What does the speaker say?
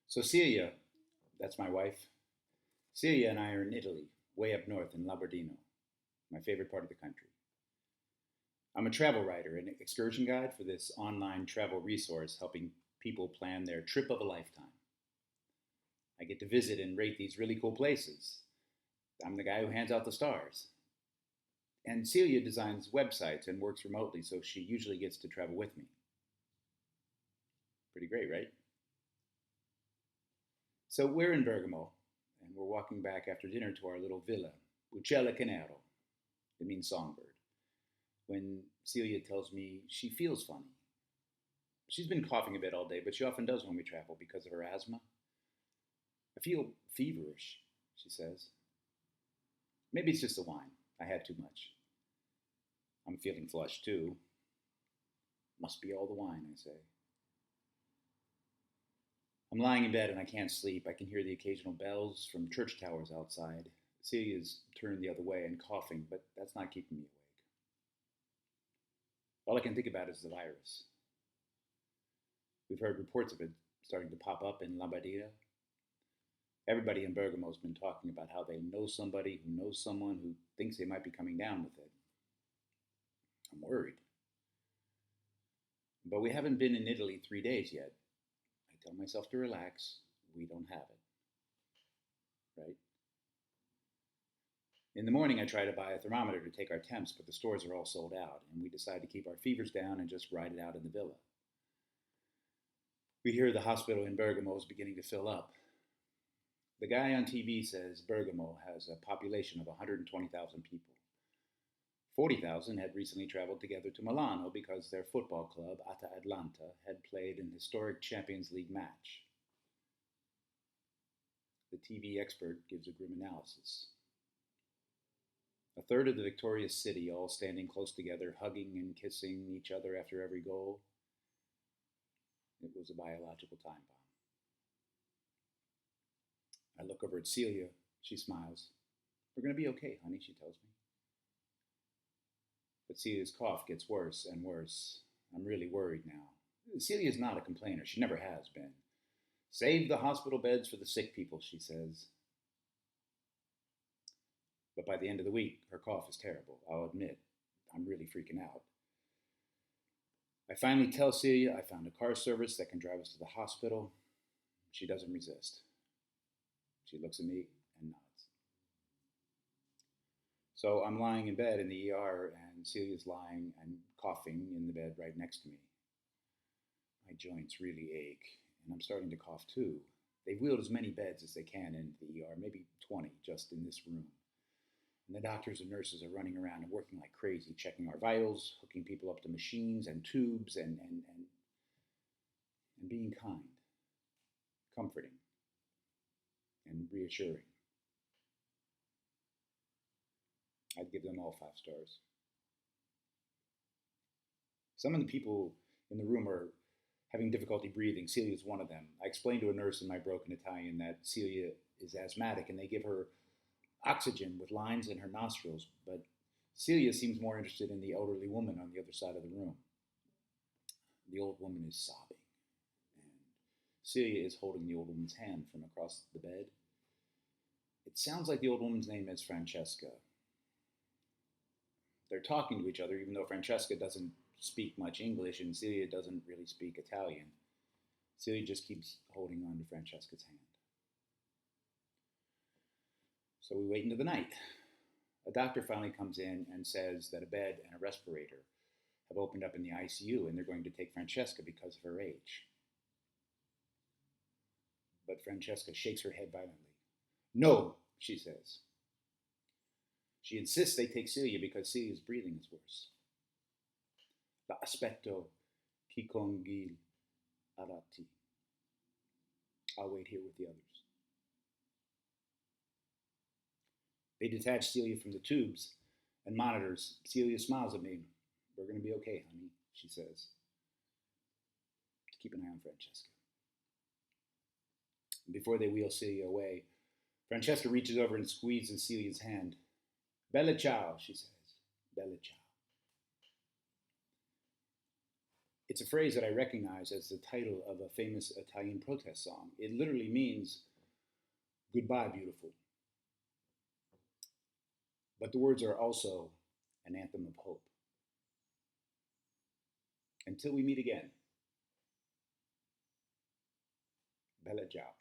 So Celia, that's my wife, Celia and I are in Italy, way up north in Labardino, my favorite part of the country. I'm a travel writer and excursion guide for this online travel resource helping people plan their trip of a lifetime. I get to visit and rate these really cool places. I'm the guy who hands out the stars. And Celia designs websites and works remotely, so she usually gets to travel with me. Pretty great, right? So we're in Bergamo, and we're walking back after dinner to our little villa, Uccella Canero. It means songbird. When Celia tells me she feels funny. She's been coughing a bit all day, but she often does when we travel because of her asthma. I feel feverish, she says. Maybe it's just the wine. I had too much. I'm feeling flushed too. Must be all the wine, I say. I'm lying in bed and I can't sleep. I can hear the occasional bells from church towers outside. Celia's turned the other way and coughing, but that's not keeping me awake. All I can think about is the virus. We've heard reports of it starting to pop up in Lombardia. Everybody in Bergamo's been talking about how they know somebody who knows someone who thinks they might be coming down with it. I'm worried. But we haven't been in Italy 3 days yet. I tell myself to relax. We don't have it, right? In the morning, I try to buy a thermometer to take our temps, but the stores are all sold out, and we decide to keep our fevers down and just ride it out in the villa. We hear the hospital in Bergamo is beginning to fill up. The guy on TV says Bergamo has a population of 120,000 people. 40,000 had recently traveled together to Milano because their football club, Atalanta, had played an historic Champions League match. The TV expert gives a grim analysis. A third of the victorious city all standing close together, hugging and kissing each other after every goal. It was a biological time bomb. I look over at Celia. She smiles. We're going to be okay, honey, she tells me. But Celia's cough gets worse and worse. I'm really worried now. Celia's not a complainer. She never has been. Save the hospital beds for the sick people, she says. But by the end of the week, her cough is terrible. I'll admit, I'm really freaking out. I finally tell Celia I found a car service that can drive us to the hospital. She doesn't resist. She looks at me and nods. So I'm lying in bed in the ER, and Celia's lying and coughing in the bed right next to me. My joints really ache, and I'm starting to cough too. They've wheeled as many beds as they can into the ER, maybe 20 just in this room. And the doctors and nurses are running around and working like crazy, checking our vitals, hooking people up to machines and tubes, and being kind, comforting, and reassuring. I'd give them all 5 stars. Some of the people in the room are having difficulty breathing. Celia's one of them. I explained to a nurse in my broken Italian that Celia is asthmatic and they give her oxygen with lines in her nostrils, but Celia seems more interested in the elderly woman on the other side of the room. The old woman is sobbing, and Celia is holding the old woman's hand from across the bed. It sounds like the old woman's name is Francesca. They're talking to each other, even though Francesca doesn't speak much English and Celia doesn't really speak Italian. Celia just keeps holding on to Francesca's hand. So we wait into the night. A doctor finally comes in and says that a bed and a respirator have opened up in the ICU and they're going to take Francesca because of her age. But Francesca shakes her head violently. No, she says. She insists they take Celia because Celia's breathing is worse. La aspetto chi con gli arati. I'll wait here with the others. They detach Celia from the tubes and monitors. Celia smiles at me. We're going to be okay, honey, she says. Keep an eye on Francesca. Before they wheel Celia away, Francesca reaches over and squeezes Celia's hand. Bella ciao, she says. Bella ciao. It's a phrase that I recognize as the title of a famous Italian protest song. It literally means goodbye, beautiful. But the words are also an anthem of hope. Until we meet again, bella ciao.